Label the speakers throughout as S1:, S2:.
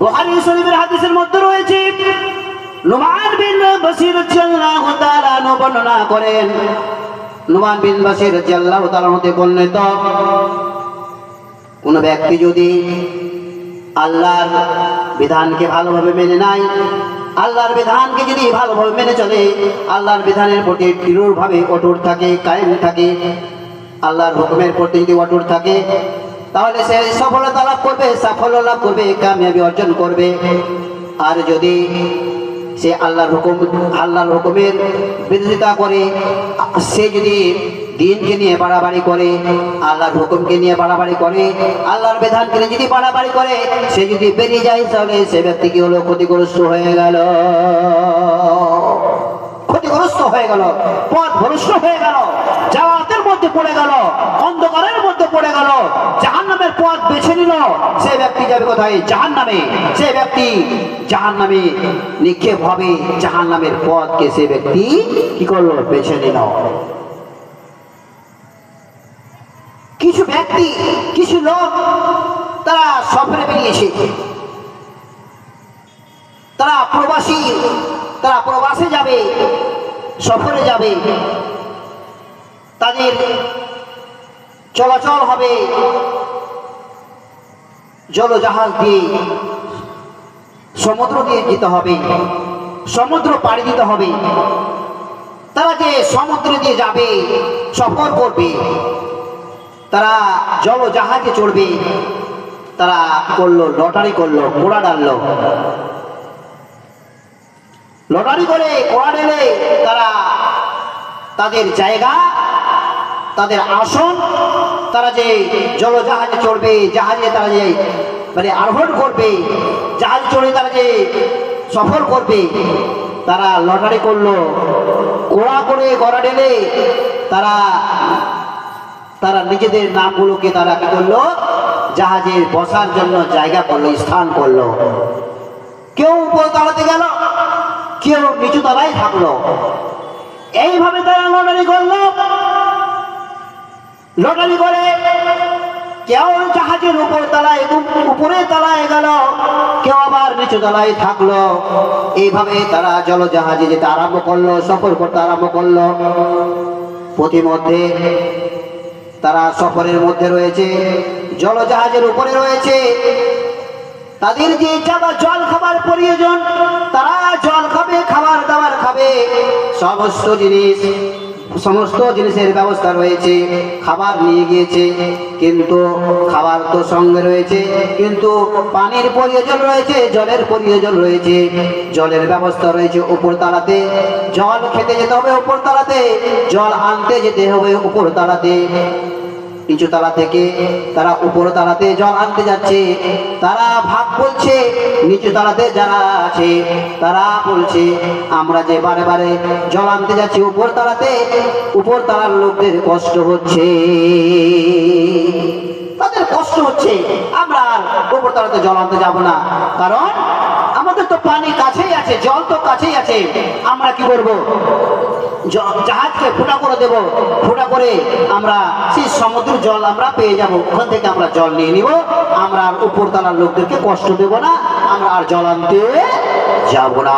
S1: বুখারী শরীফের হাদিসের মধ্যে রয়েছে, নুমান বিন বাশির রাদিয়াল্লাহু তাআলা বর্ণনা করেন, নুমান বিন বাশির রাদিয়াল্লাহু তাআলা হতে বর্ণিত, কোন ব্যক্তি যদি আল্লাহর বিধানকে ভালোভাবে মেনে নেয়, আল্লাহর বিধানকে যদি ভালোভাবে মেনে চলে, আল্লাহর বিধানের প্রতি দৃঢ়ভাবে অটুট থাকে, কায়েম থাকে, আল্লাহর হুকুমের প্রতি যদি অটুট থাকে, তাহলে সে সফলতা লাভ করবে, সাফল্য লাভ করবে, কামিয়াবি অর্জন করবে। আর যদি সে আল্লাহর হুকুমের বিরোধিতা করে, সে যদি দিনকে নিয়ে বাড়াবাড়ি করে, আল্লাহর হুকুমকে নিয়ে বাড়াবাড়ি করে, আল্লাহর বিধানকে নিয়ে যদি বাড়াবাড়ি করে, সে যদি বেরিয়ে যায়, তাহলে সে ব্যক্তি কি হলো? ক্ষতিগ্রস্ত হয়ে গেল, ক্ষতিগ্রস্ত হয়ে গেল, পথ ভ্রষ্ট হয়ে গেল, জাহান্নামের মধ্যে পড়ে গেল, অন্ধকারের মধ্যে পড়ে গেল, জাহান্নামের পথ বেছে নিল। সে ব্যক্তি যাবে কোথায়? জাহান্নামে। সে ব্যক্তি জাহান্নামে নিক্ষেপ হবে, জাহান্নামের পথকে সে ব্যক্তি কি করলো? বেছে নিল। কিছু ব্যক্তি, কিছু লোক তারা সফরে বেরিয়েছে, তারা প্রবাসে যাবে, সফরে যাবে, তাদের চলাচল হবে জলজাহাজ দিয়ে, সমুদ্র দিয়ে যেতে হবে, সমুদ্র পাড়ি দিতে হবে। তারা যে সমুদ্র দিয়ে যাবে, সফর করবে, তারা জলজাহাজে চড়বে, তারা করলো লটারি করলো, ঘোড়া ডাললো, লটারি করে ঘোড়া ডেলে তারা তাদের জায়গা, তাদের আসন, তারা যে জলজাহাজে চড়বে, জাহাজে তারা যে আরোহণ করবে, জাহাজ চড়ে তারা যে সফর করবে, তারা লটারি করলো, ঘোড়া করে ঘোড়া ডেলে তারা তারা নিজেদের নামগুলোকে তারা কি করলো? জাহাজের বসার জন্য জায়গা করলো, স্থান করলো। কেউ উপর তলাতে গেল, কেউ নিচু তলায় থাকলো। এইভাবে তারা লটারি করলো। লটারি করে কেউ জাহাজের উপর তলায়, উপরে তলায় গেল, কেউ আবার নিচু তলায় থাকলো। এইভাবে তারা জলজাহাজে যেতে আরম্ভ করলো, সফর করতে আরম্ভ করলো। প্রতিমধ্যে তারা সফরের মধ্যে রয়েছে, জলজাহাজের উপরে রয়েছে, তাদের যে জল খাবার প্রয়োজন, তারা জল খাবে, খাবার দাবার খাবে, সমস্ত জিনিসের ব্যবস্থা রয়েছে, খাবার নিয়ে গিয়েছে, কিন্তু খাবার তো সঙ্গে রয়েছে, কিন্তু পানির প্রয়োজন রয়েছে, জলের প্রয়োজন রয়েছে, জলের ব্যবস্থা রয়েছে উপর তলাতে, জল খেতে যেতে হবে উপর তলাতে, জল আনতে যেতে হবে উপর তলাতে। নিচু তলা থেকে তারা উপর তলাতে জল আনতে যাচ্ছে, তারা ভাগ বলছে, নিচু তলাতে যারা আছে তারা বলছে, আমরা যে বারে বারে জল আনতে যাচ্ছি উপর তলাতে, উপর তলার লোকদের কষ্ট হচ্ছে, তাদের কষ্ট হচ্ছে, আমরা আর উপর তলাতে জল আনতে যাব না, কারণ আমাদের তো পানি কাছেই আছে, জল তো কাছেই আছে। আমরা কি করব? জাহাজকে ফুটা করে দেব, ফুটা করে আমরা সেই সমুদ্রের জল আমরা পেয়ে যাব, ওখান থেকে আমরা জল নিয়ে নিব, আমরা আর উপরতলার লোকদেরকে কষ্ট দেব না, আমরা আর জল আনতে যাব না।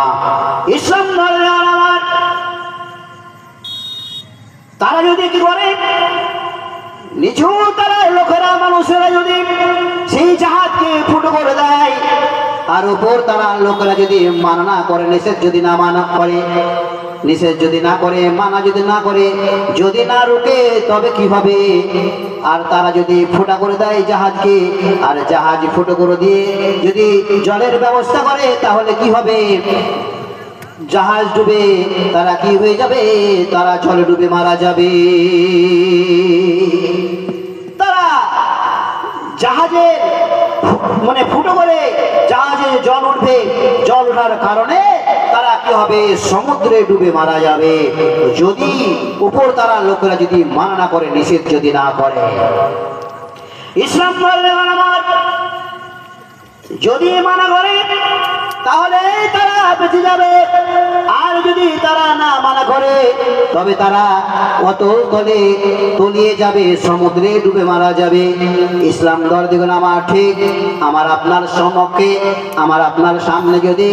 S1: ইসলাম তারা যদি কি করে, নিচু তলার লোকেরা, মানুষেরা যদি সেই জাহাজকে ফুটো করে দেয়, আর উপর তলার লোকেরা যদি মানা না করে, নিষেধ যদি না মানা করে, নিষেধ যদি না করে, মানা যদি না করে, যদি না রুকে, তবে কি হবে? আর তারা যদি ফুটা করে দেয় জাহাজকে, আর জাহাজ ফুটো করে দিয়ে যদি জলের ব্যবস্থা করে, তাহলে কি হবে? জাহাজ ডুবে তারা কি হয়ে যাবে? তারা জলে ডুবে মারা যাবে। তারা জাহাজে ফুটো করে জাহাজে জল উঠবে, জল ওঠার কারণে তারা কি হবে? সমুদ্রে ডুবে মারা যাবে, যদি উপর তারা লোকেরা যদি মানা না করে, নিষেধ যদি না করে। ইসলাম যদি মানা করে, তাহলে তারা বেঁচে যাবে। আর যদি তারা না মানা করে তবে তারা অতল তলে তলিয়ে যাবে, সমুদ্রে ডুবে মারা যাবে। ইসলাম ধর দেখুন আমার ঠিক আমার আপনার সম্মুখে আমার আপনার সামনে যদি